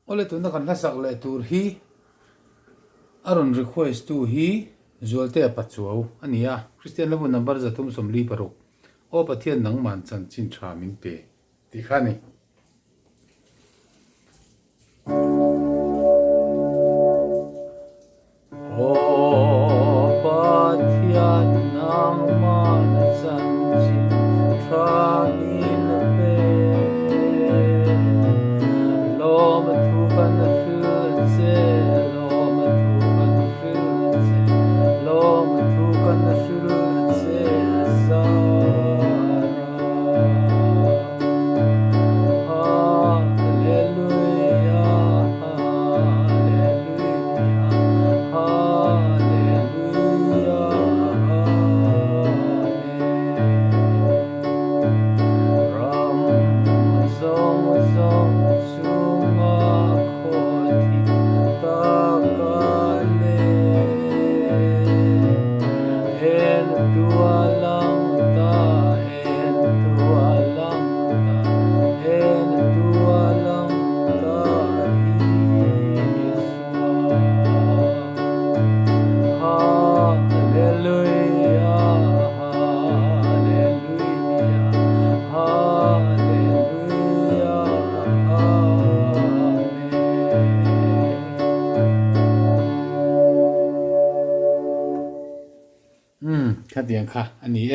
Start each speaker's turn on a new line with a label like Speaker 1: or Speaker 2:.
Speaker 1: ole tu na kan la sak le tur hi aron request tu hi zualte pachuau ania Christian level number zatum somli paruk o pathian nang man chan chin tha min pe ti khani o pathian nang man chan chin tha min pe lom thu kan fil che lom thu kan fil che lom thu kan fil che za khá tiếng khá anh ý